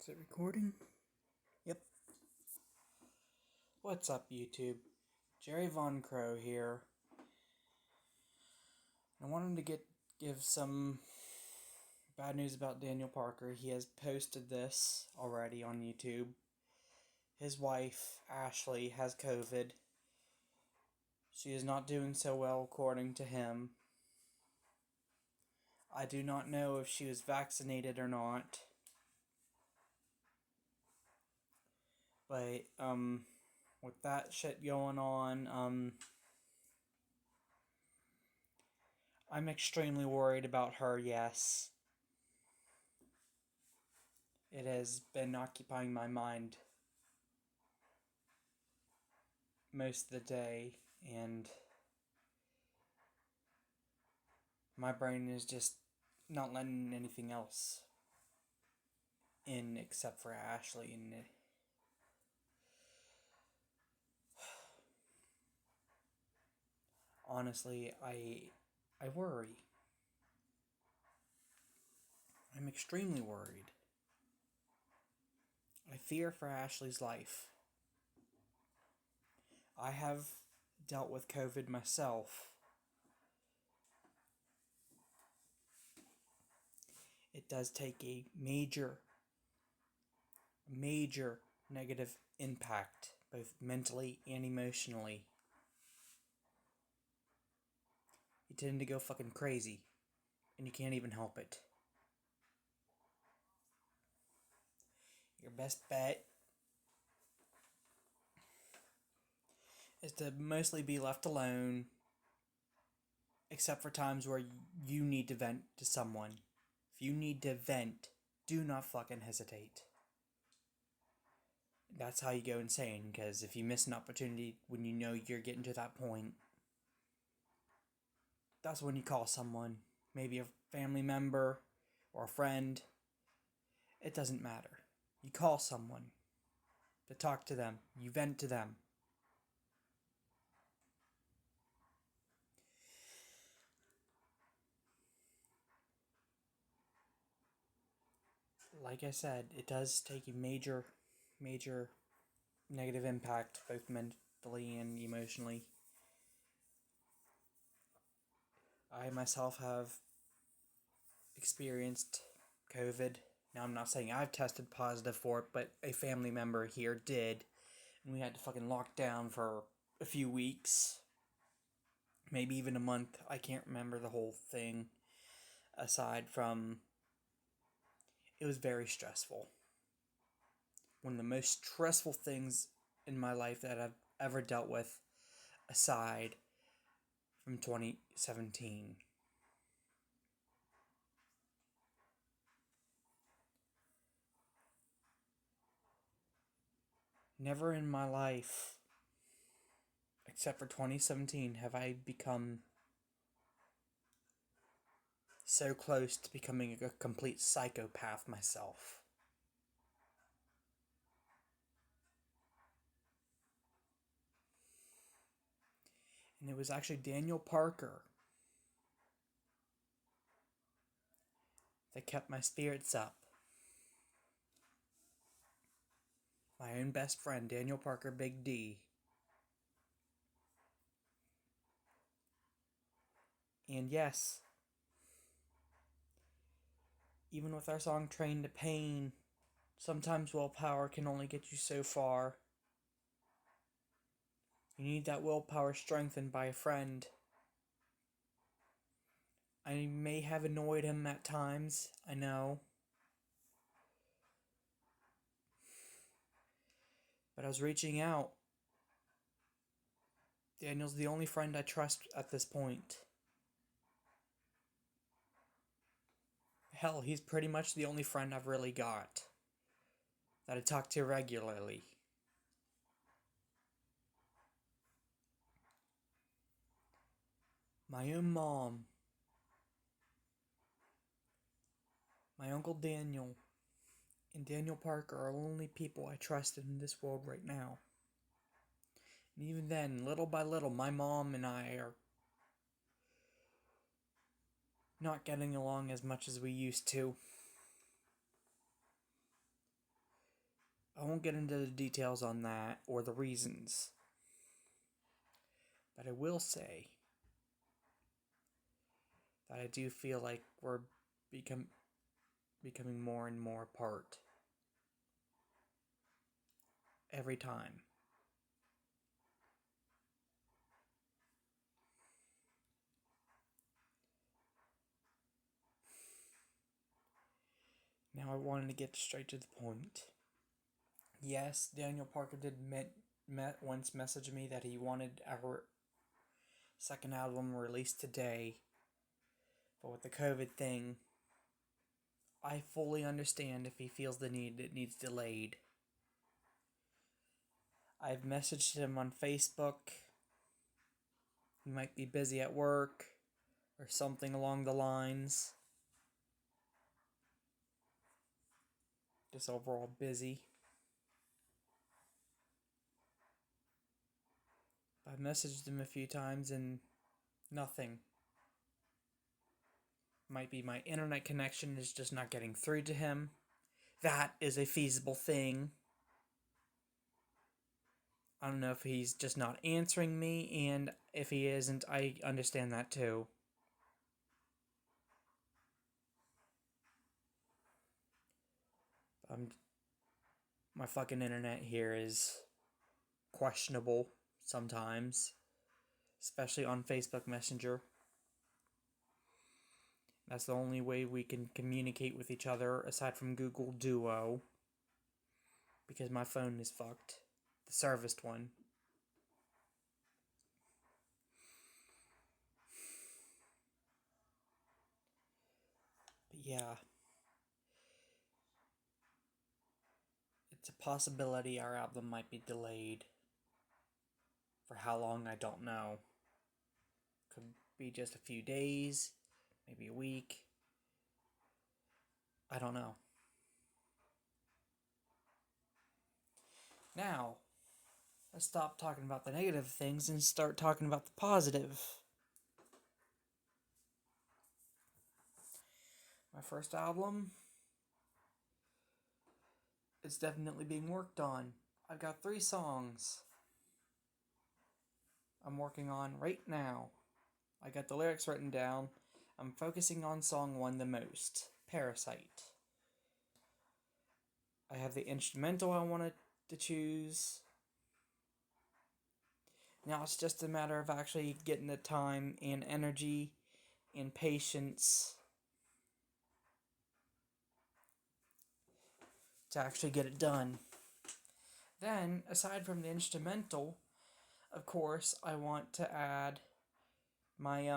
Is it recording? Yep. What's up, YouTube? Jerry Von Crow here. I wanted to give some bad news about Daniel Parker. He has posted this already on YouTube. His wife, Ashley, has COVID. She is not doing so well, according to him. I do not know if she was vaccinated or not. But, with that shit going on, I'm extremely worried about her, yes. It has been occupying my mind most of the day, and my brain is just not letting anything else in except for Ashley. And honestly, I worry. I'm extremely worried. I fear for Ashley's life. I have dealt with COVID myself. It does take a major negative impact, both mentally and emotionally. You tend to go fucking crazy, and you can't even help it. Your best bet is to mostly be left alone, except for times where you need to vent to someone. If you need to vent, do not fucking hesitate. That's how you go insane, because if you miss an opportunity when you know you're getting to that point, that's when you call someone, maybe a family member or a friend. It doesn't matter. You call someone to talk to them, you vent to them. Like I said, it does take a major negative impact, both mentally and emotionally. I myself have experienced COVID. Now, I'm not saying I've tested positive for it, but a family member here did. And we had to fucking lock down for a few weeks. Maybe even a month. I can't remember the whole thing. Aside from, it was very stressful. One of the most stressful things in my life that I've ever dealt with, aside from 2017. Never in my life, except for 2017, have I become so close to becoming a complete psychopath myself. And it was actually Daniel Parker that kept my spirits up. My own best friend, Daniel Parker, Big D. And yes, even with our song Train to Pain, sometimes willpower can only get you so far. You need that willpower strengthened by a friend. I may have annoyed him at times, I know. But I was reaching out. Daniel's the only friend I trust at this point. Hell, he's pretty much the only friend I've really got that I talk to regularly. My own mom, my Uncle Daniel, and Daniel Parker are the only people I trust in this world right now. And even then, little by little, my mom and I are not getting along as much as we used to. I won't get into the details on that or the reasons. But I will say that I do feel like we're becoming more and more apart every time. Now I wanted to get straight to the point. Yes, Daniel Parker did once message me that he wanted our second album released today. But with the COVID thing, I fully understand if he feels the need it needs delayed. I've messaged him on Facebook. He might be busy at work or something along the lines. Just overall busy. I've messaged him a few times and nothing. Might be my internet connection is just not getting through to him. That is a feasible thing. I don't know if he's just not answering me, and if he isn't, I understand that too. My fucking internet here is questionable sometimes, especially on Facebook Messenger. That's the only way we can communicate with each other aside from Google Duo, because my phone is fucked. The serviced one. But yeah. It's a possibility our album might be delayed. For how long, I don't know. Could be just a few days, maybe a week. I don't know. Now, let's stop talking about the negative things and start talking about the positive. My first album, it's definitely being worked on. I've got 3 songs I'm working on right now. I got the lyrics written down. I'm focusing on song 1 the most, Parasite. I have the instrumental I wanted to choose. Now it's just a matter of actually getting the time and energy and patience to actually get it done. Then, aside from the instrumental, of course, I want to add my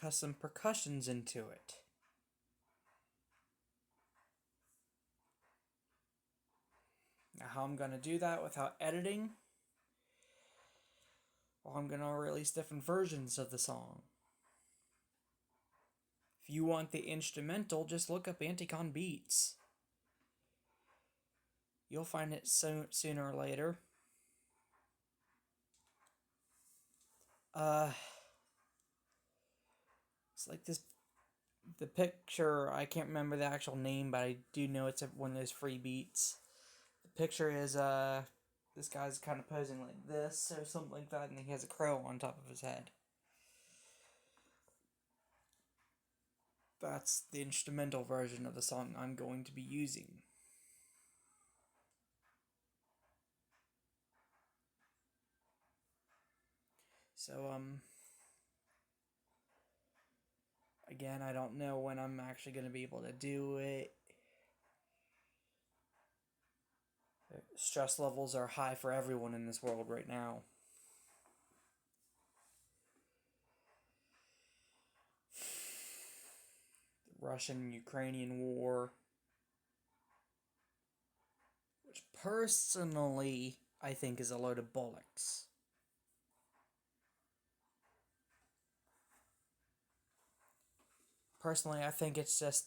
custom percussions into it. Now, how I'm going to do that without editing? Well, I'm going to release different versions of the song. If you want the instrumental, just look up Anticon Beats. You'll find it sooner or later. It's like this. The picture, I can't remember the actual name, but I do know it's one of those free beats. The picture is this guy's kind of posing like this or something like that, and he has a crow on top of his head. That's the instrumental version of the song I'm going to be using. So, again, I don't know when I'm actually going to be able to do it. Stress levels are high for everyone in this world right now. The Russian-Ukrainian war, which personally I think is a load of bollocks. Personally, I think it's just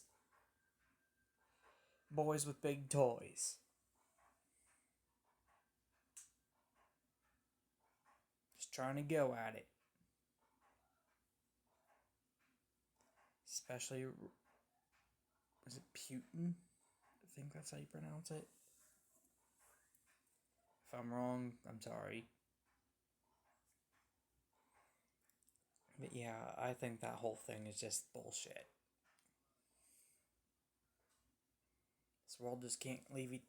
boys with big toys. Just trying to go at it. Especially Is it Putin? I think that's how you pronounce it. If I'm wrong, I'm sorry. But yeah, I think that whole thing is just bullshit. This world just can't leave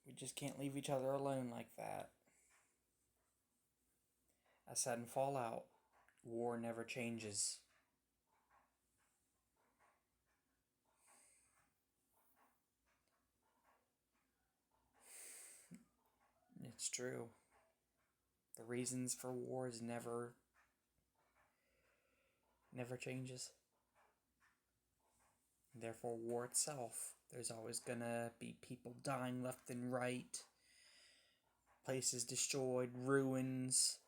we just can't leave each other alone like that. I said in Fallout, war never changes. It's true. The reasons for wars never changes. Therefore, war itself, there's always gonna be people dying left and right, places destroyed, ruins,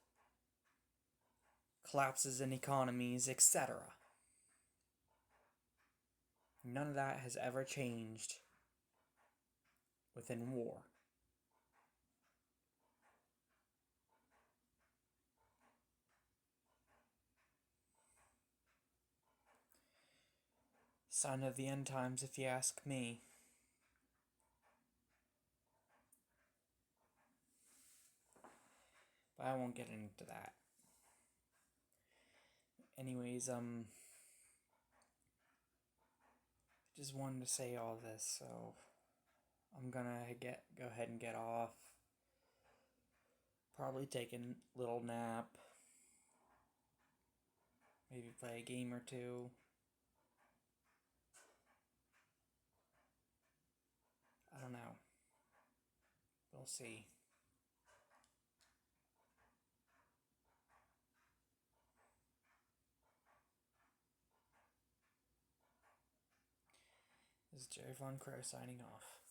collapses in economies, etc. None of that has ever changed within war. Sign of the end times, if you ask me. But I won't get into that. Anyways, just wanted to say all this, so I'm gonna go ahead and get off. Probably take a little nap. Maybe play a game or two. I don't know. We'll see. This is Jerry Von Crow signing off.